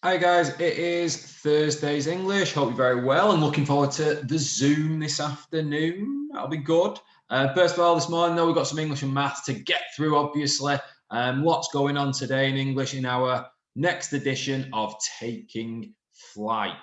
Hi guys, it is Thursday's English. Hope you're very well and looking forward to the Zoom this afternoon. That'll be good. First of all, this morning though, we've got some English and maths to get through, obviously. What's going on today in English in our next edition of Taking Flight?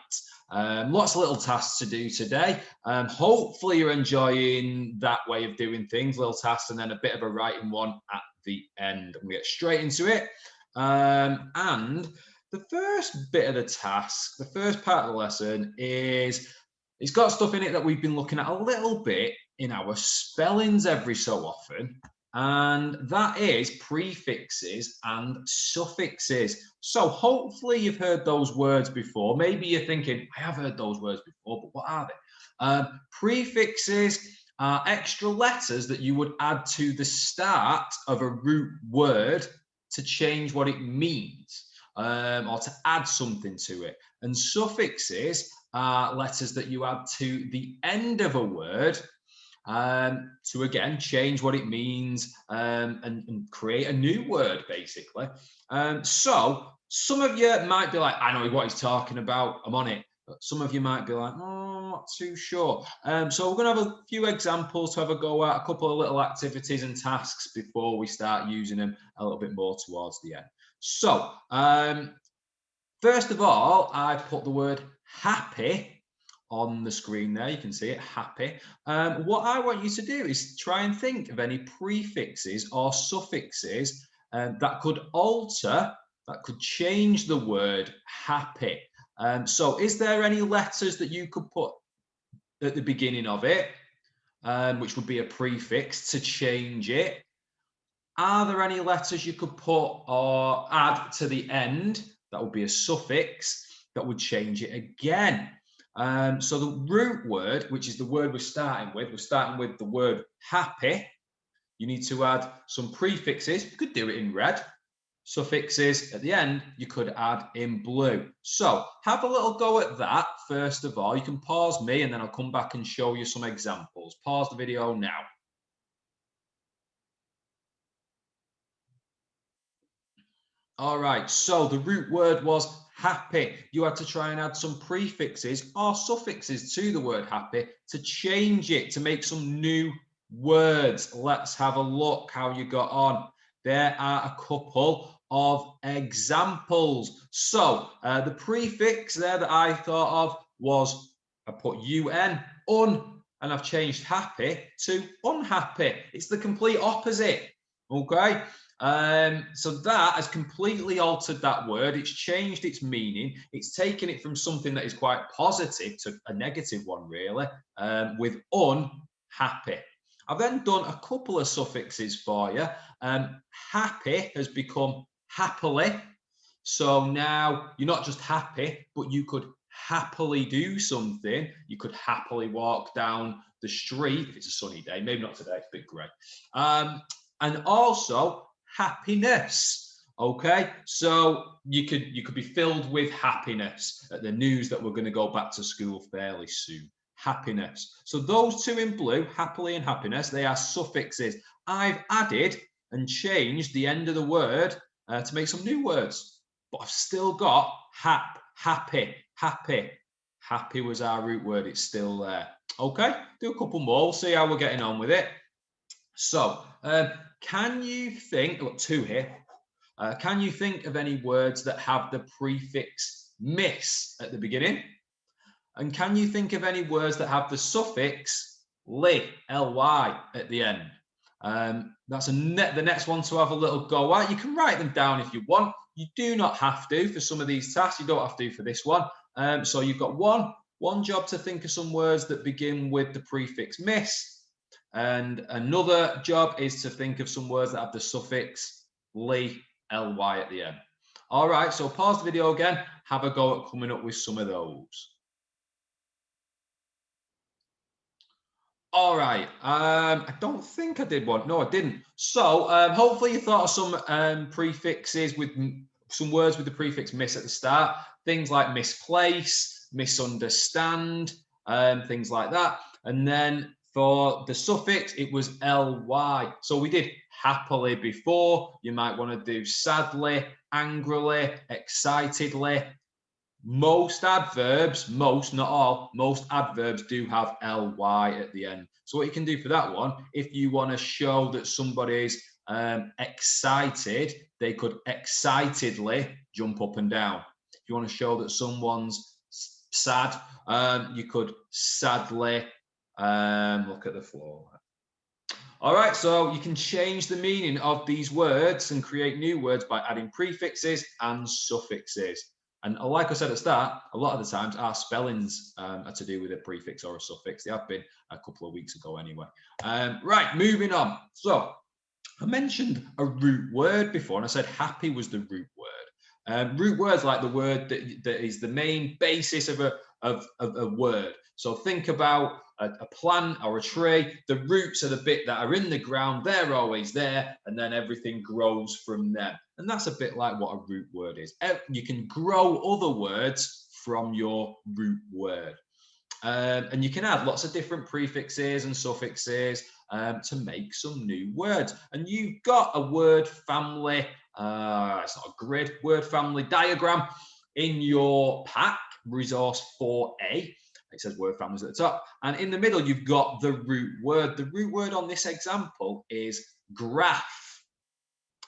Lots of little tasks to do today. Hopefully you're enjoying that way of doing things, little tasks and then a bit of a writing one at the end. I'm going to get straight into it. And the first bit of the task, the first part of the lesson is it's got stuff in it that we've been looking at a little bit in our spellings every so often, and that is prefixes and suffixes. So hopefully you've heard those words before. Maybe you're thinking, I have heard those words before, but what are they? Prefixes are extra letters that you would add to the start of a root word to change what it means. Or to add something to it. And suffixes are letters that you add to the end of a word to again change what it means and create a new word, basically. So some of you might be like, I know what he's talking about, I'm on it. But some of you might be like, oh, I'm not too sure. So we're going to have a few examples to have a go at, a couple of little activities and tasks before we start using them a little bit more towards the end. So, first of all, I put the word happy on the screen there. You can see it, happy. What I want you to do is try and think of any prefixes or suffixes that could alter, that could change the word happy. So is there any letters that you could put at the beginning of it, which would be a prefix to change it? Are there any letters you could put or add to the end? That would be a suffix that would change it again. So the root word, which is the word we're starting with the word happy. You need to add some prefixes. You could do it in red. Suffixes at the end, you could add in blue. So have a little go at that first of all. You can pause me and then I'll come back and show you some examples. Pause the video now. All right, so the root word was happy. You had to try and add some prefixes or suffixes to the word happy to change it, to make some new words. Let's have a look how you got on. There are a couple of examples. So the prefix there that I thought of was, I put un, and I've changed happy to unhappy. It's the complete opposite, okay? So that has completely altered that word. It's changed its meaning. It's taken it from something that is quite positive to a negative one, really, with unhappy. I've then done a couple of suffixes for you. Happy has become happily. So now you're not just happy, but you could happily do something. You could happily walk down the street if it's a sunny day. Maybe not today, it's a bit grey. And also happiness. Okay, so you could be filled with happiness at the news that we're going to go back to school fairly soon. Happiness. So those two in blue, happily and happiness, they are suffixes. I've added and changed the end of the word to make some new words, but I've still got happy. Happy was our root word. It's still there. Okay, do a couple more. We'll see how we're getting on with it. So, can you think, I've got two here, can you think of any words that have the prefix miss at the beginning? And can you think of any words that have the suffix ly, ly at the end? That's the next one to have a little go at. You can write them down if you want. You do not have to for some of these tasks. You don't have to for this one. So you've got one job to think of some words that begin with the prefix miss. And another job is to think of some words that have the suffix ly, ly at the end. All right, so pause the video again. Have a go at coming up with some of those. All right. I don't think I did one. No, I didn't. So hopefully you thought of some prefixes with some words with the prefix miss at the start. Things like misplace, misunderstand, things like that. And then for the suffix, it was ly. So we did happily before. You might want to do sadly, angrily, excitedly. Most adverbs, most, not all, most adverbs do have ly at the end. So what you can do for that one, if you want to show that somebody's excited, they could excitedly jump up and down. If you want to show that someone's sad, you could sadly look at the floor. All right, so you can change the meaning of these words and create new words by adding prefixes and suffixes. And like I said at the start, a lot of the times our spellings are to do with a prefix or a suffix. They have been a couple of weeks ago anyway. Right, moving on. So I mentioned a root word before, and I said happy was the root word. Root words like the word that is the main basis of a word. So think about a plant or a tree. The roots are the bit that are in the ground. They're always there, and then everything grows from them. And that's a bit like what a root word is. You can grow other words from your root word. And you can add lots of different prefixes and suffixes to make some new words. And you've got a word family, it's not a grid, word family diagram in your pack, resource 4A. It says word families at the top. And in the middle, you've got the root word. The root word on this example is graph.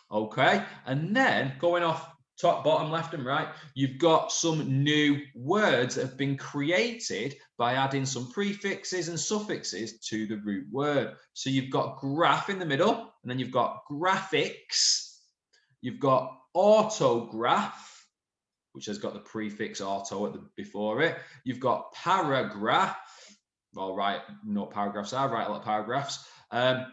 Okay. And then going off top, bottom, left and right, you've got some new words that have been created by adding some prefixes and suffixes to the root word. So you've got graph in the middle, and then you've got graphics. You've got autograph, which has got the prefix auto before it. You've got paragraph. All right, no paragraphs. I write a lot of paragraphs.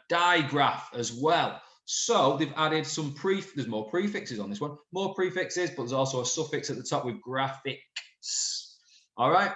Digraph as well. So they've added some there's more prefixes on this one, more prefixes, but there's also a suffix at the top with graphics. All right.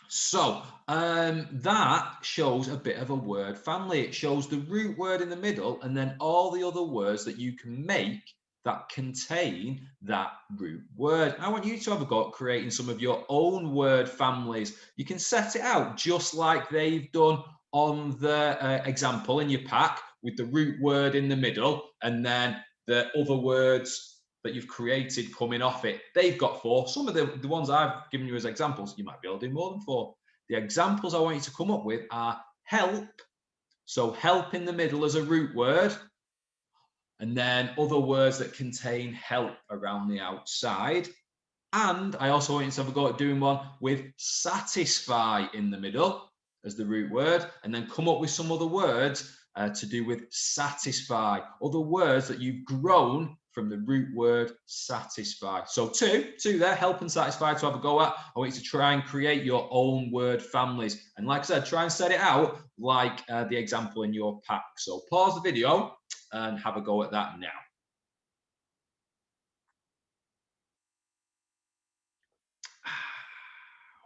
So that shows a bit of a word family. It shows the root word in the middle and then all the other words that you can make that contain that root word. I want you to have a go at creating some of your own word families. You can set it out just like they've done on the example in your pack with the root word in the middle and then the other words that you've created coming off it. They've got 4. Some of the ones I've given you as examples, you might be able to do more than 4. The examples I want you to come up with are help. So help in the middle as a root word. And then other words that contain help around the outside. And I also want you to have a go at doing one with satisfy in the middle as the root word, and then come up with some other words to do with satisfy, other words that you've grown from the root word satisfy. So two there, help and satisfy to have a go at. I want you to try and create your own word families. And like I said, try and set it out like the example in your pack. So pause the video and have a go at that now.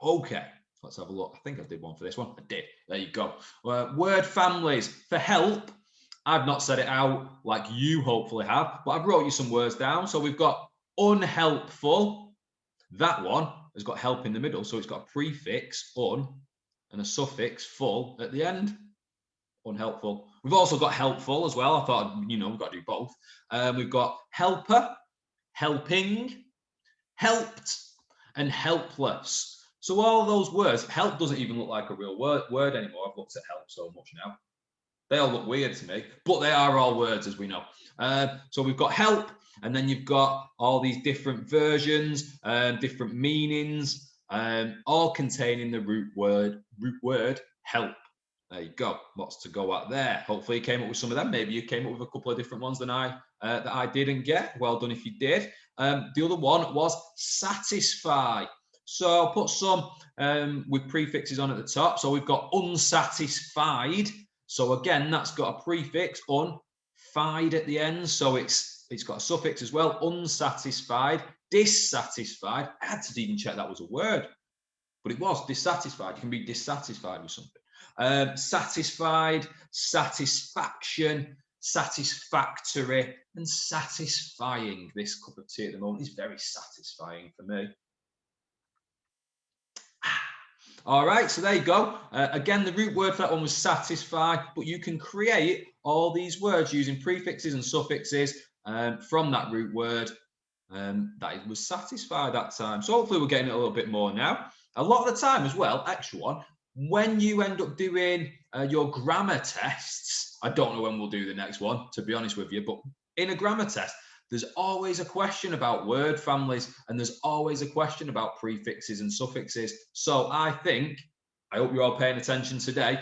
Okay, let's have a look. I think I did one for this one. I did. There you go. Word families. For help, I've not set it out like you hopefully have, but I've wrote you some words down. So we've got unhelpful. That one has got help in the middle. So it's got a prefix, un, and a suffix, full, at the end. Unhelpful. We've also got helpful as well. I thought, we've got to do both. We've got helper, helping, helped, and helpless. So all those words, help doesn't even look like a real word anymore. I've looked at help so much now. They all look weird to me, but they are all words, as we know. So we've got help, and then you've got all these different versions, different meanings, all containing the root word help. There you go. Lots to go at there. Hopefully you came up with some of them. Maybe you came up with a couple of different ones than that I didn't get. Well done if you did. The other one was satisfy. So I'll put some with prefixes on at the top. So we've got unsatisfied. So again, that's got a prefix, un-fied at the end. So it's got a suffix as well. Unsatisfied, dissatisfied. I had to even check that was a word, but it was dissatisfied. You can be dissatisfied with something. Satisfied, satisfaction, satisfactory, and satisfying. This cup of tea at the moment is very satisfying for me. All right, so there you go. Again, the root word for that one was satisfy, but you can create all these words using prefixes and suffixes from that root word that it was satisfied that time. So hopefully we're getting it a little bit more now. A lot of the time as well, extra one, when you end up doing your grammar tests, I don't know when we'll do the next one, to be honest with you, but in a grammar test, there's always a question about word families, and there's always a question about prefixes and suffixes. So I hope you're all paying attention today,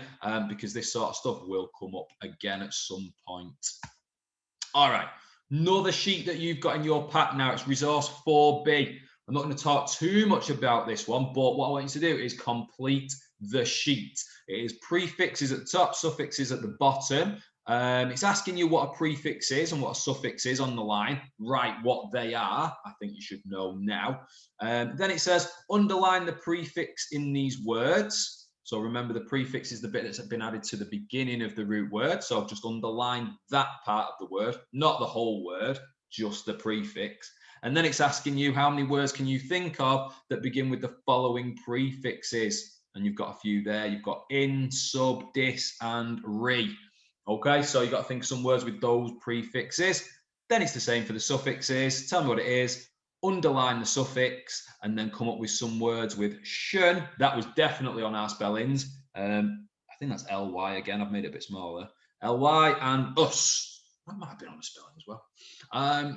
because this sort of stuff will come up again at some point. All right, another sheet that you've got in your pack now, it's resource 4B. I'm not going to talk too much about this one, but what I want you to do is complete the sheet. It is prefixes at the top, suffixes at the bottom. It's asking you what a prefix is and what a suffix is on the line. Write what they are. I think you should know now. Then it says underline the prefix in these words. So remember, the prefix is the bit that's been added to the beginning of the root word. So I've just underlined that part of the word, not the whole word, just the prefix. And then it's asking you how many words can you think of that begin with the following prefixes. And you've got a few there. You've got in, sub, dis, and re. Okay, so you've got to think of some words with those prefixes. Then it's the same for the suffixes. Tell me what it is. Underline the suffix and then come up with some words with shun. That was definitely on our spellings. I think that's ly again. I've made it a bit smaller. Ly and us. That might have been on the spelling as well.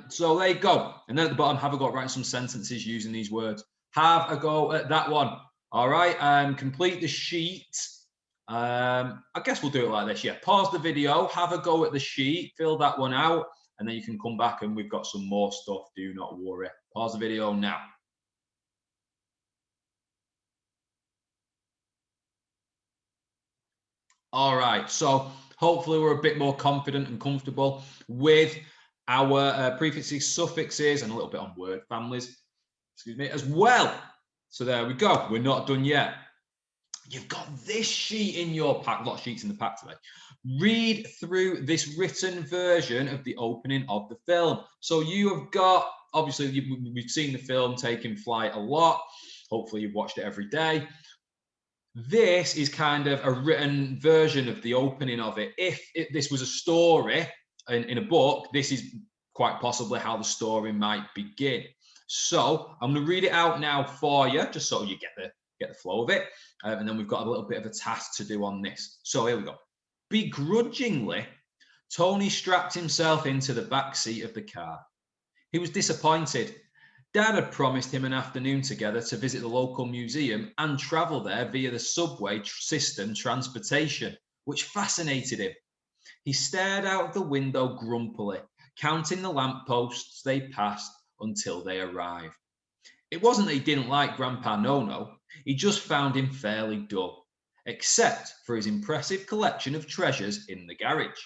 So there you go. And then at the bottom, have a go at writing some sentences using these words. Have a go at that one. All right. Complete the sheet. I guess we'll do it like this. Yeah. Pause the video. Have a go at the sheet. Fill that one out. And then you can come back and we've got some more stuff. Do not worry. Pause the video now. All right. So hopefully we're a bit more confident and comfortable with our prefixes, suffixes, and a little bit on word families, excuse me, as well. So there we go. We're not done yet. You've got this sheet in your pack, a lot of sheets in the pack today. Read through this written version of the opening of the film. So you have got, obviously, we've seen the film taking flight a lot. Hopefully you've watched it every day. This is kind of a written version of the opening of it. If this was a story in a book, this is quite possibly how the story might begin. So I'm going to read it out now for you, just so you get the flow of it. And then we've got a little bit of a task to do on this. So here we go. Begrudgingly, Tony strapped himself into the back seat of the car. He was disappointed. Dad had promised him an afternoon together to visit the local museum and travel there via the subway system transportation, which fascinated him. He stared out of the window grumpily, counting the lampposts they passed until they arrived. It wasn't that he didn't like Grandpa No-No, he just found him fairly dull, except for his impressive collection of treasures in the garage.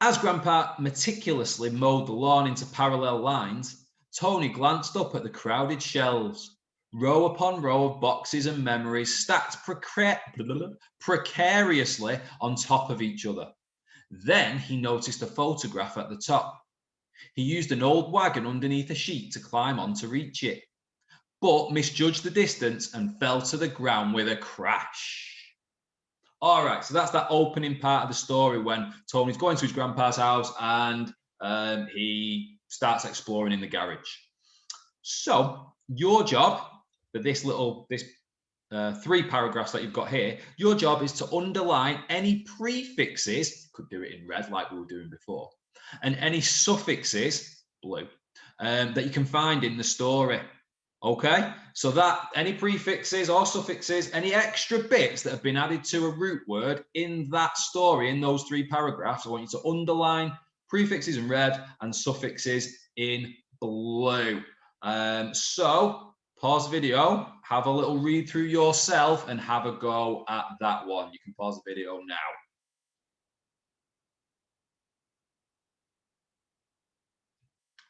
As Grandpa meticulously mowed the lawn into parallel lines, Tony glanced up at the crowded shelves, row upon row of boxes and memories stacked precariously on top of each other. Then he noticed a photograph at the top. He used an old wagon underneath a sheet to climb on to reach it, but misjudged the distance and fell to the ground with a crash. All right, so that's that opening part of the story when Tony's going to his grandpa's house and he starts exploring in the garage. So your job for this 3 paragraphs that you've got here, your job is to underline any prefixes, could do it in red like we were doing before, and any suffixes, blue, that you can find in the story. Okay, so that any prefixes or suffixes, any extra bits that have been added to a root word in that story, in those 3 paragraphs, I want you to underline prefixes in red and suffixes in blue. So pause the video, have a little read through yourself and have a go at that one. You can pause the video now.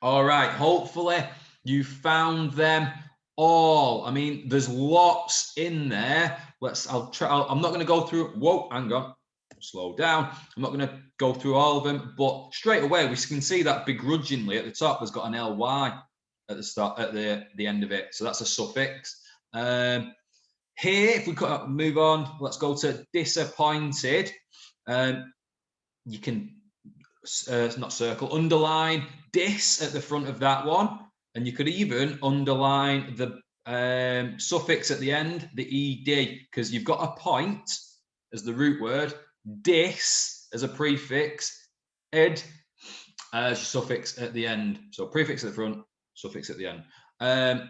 All right, hopefully you found them all. I mean, there's lots in there. I'm not going to go through. Whoa, hang on. Slow down. I'm not going to go through all of them, but straight away we can see that begrudgingly at the top there's got an ly at the start, at the end of it. So that's a suffix. Here, if we could move on, let's go to disappointed. You can not circle, underline dis at the front of that one. And you could even underline the suffix at the end, the ed, because you've got a point as the root word, dis as a prefix, ed as your suffix at the end. So prefix at the front, suffix at the end.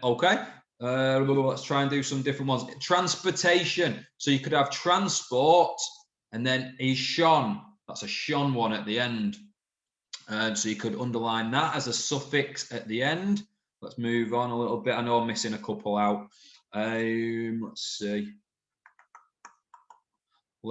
Okay. Let's try and do some different ones. Transportation. So you could have transport and then a shon. That's a shon one at the end. So you could underline that as a suffix at the end. Let's move on a little bit. I know I'm missing a couple out. Let's see.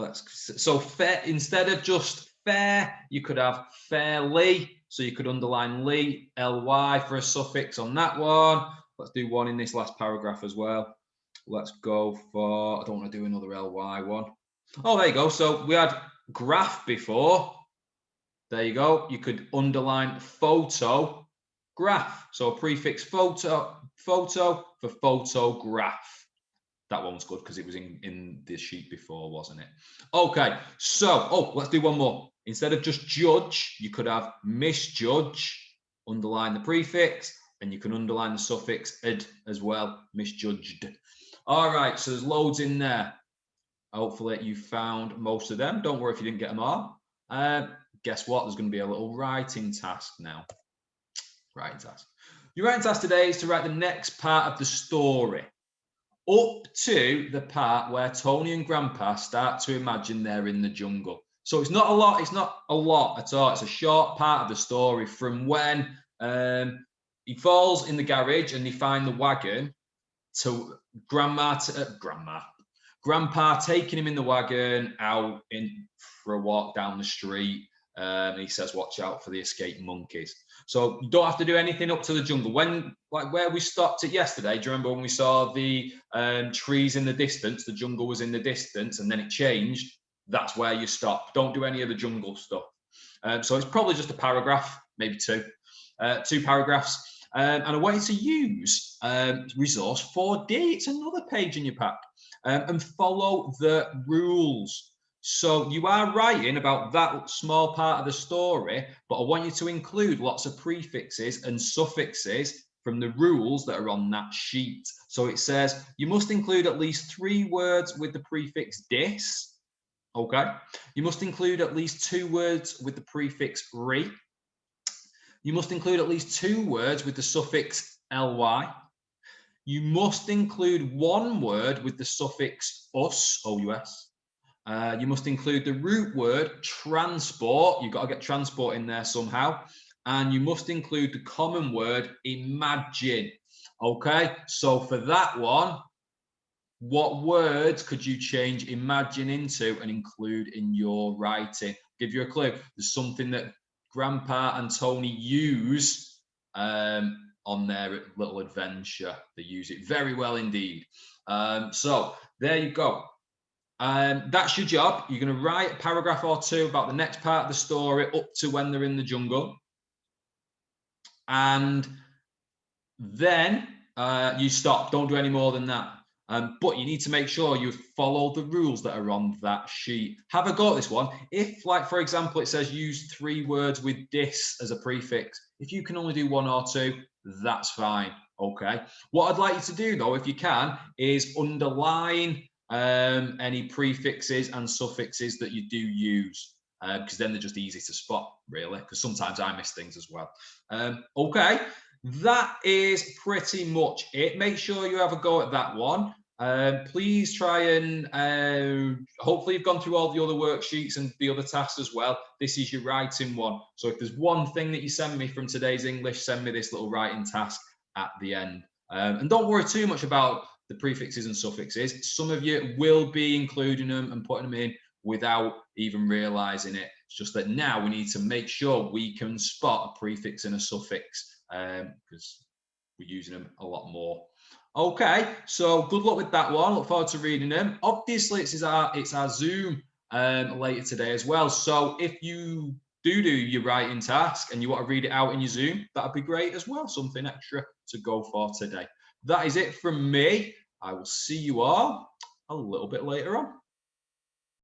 So fair, instead of just fair, you could have fairly. So you could underline ly, ly for a suffix on that one. Let's do one in this last paragraph as well. Let's go for, I don't want to do another ly one. Oh, there you go. So we had graph before. There you go. You could underline photo, graph. So a prefix photo for photograph. That one was good because it was in the sheet before, wasn't it? Okay, so, let's do one more. Instead of just judge, you could have misjudge, underline the prefix, and you can underline the suffix ed as well, misjudged. All right, so there's loads in there. Hopefully you found most of them. Don't worry if you didn't get them all. Guess what? There's going to be a little writing task now. Writing task. Your writing task today is to write the next part of the story, up to the part where Tony and Grandpa start to imagine they're in the jungle. So it's not a lot. It's not a lot at all. It's a short part of the story from when he falls in the garage and they find the wagon to Grandpa taking him in the wagon out for a walk down the street. He says, watch out for the escaped monkeys. So you don't have to do anything up to the jungle. When, like where we stopped it yesterday, do you remember when we saw the trees in the distance, the jungle was in the distance, and then it changed? That's where you stop. Don't do any of the jungle stuff. So it's probably just a paragraph, maybe two paragraphs. And I want you to use resource 4D. It's another page in your pack. And follow the rules. So you are writing about that small part of the story, but I want you to include lots of prefixes and suffixes from the rules that are on that sheet. So it says you must include at least 3 words with the prefix dis. Okay. You must include at least 2 words with the prefix re. You must include at least 2 words with the suffix ly. You must include 1 word with the suffix us, ou-s. You must include the root word transport. You've got to get transport in there somehow. And you must include the common word imagine. Okay, so for that one, what words could you change imagine into and include in your writing? I'll give you a clue. There's something that Grandpa and Tony use on their little adventure. They use it very well indeed. So there you go. That's your job. You're going to write a paragraph or 2 about the next part of the story up to when they're in the jungle. And then you stop. Don't do any more than that. But you need to make sure you follow the rules that are on that sheet. Have a go at this one. If, like, for example, it says use 3 words with dis as a prefix, if you can only do 1 or 2, that's fine. Okay. What I'd like you to do, though, if you can, is underline any prefixes and suffixes that you do use, because then they're just easy to spot, really, because sometimes I miss things as well. Okay, that is pretty much it. Make sure you have a go at that one. Please try and hopefully you've gone through all the other worksheets and the other tasks as well. This is your writing one. So if there's one thing that you send me from today's English, send me this little writing task at the end. And don't worry too much about the prefixes and suffixes. Some of you will be including them and putting them in without even realizing it. It's just that now we need to make sure we can spot a prefix and a suffix because we're using them a lot more. Okay, so good luck with that one. Look forward to reading them. Obviously, it's our Zoom later today as well. So if you do your writing task and you want to read it out in your Zoom, that'd be great as well. Something extra to go for today. That is it from me. I will see you all a little bit later on.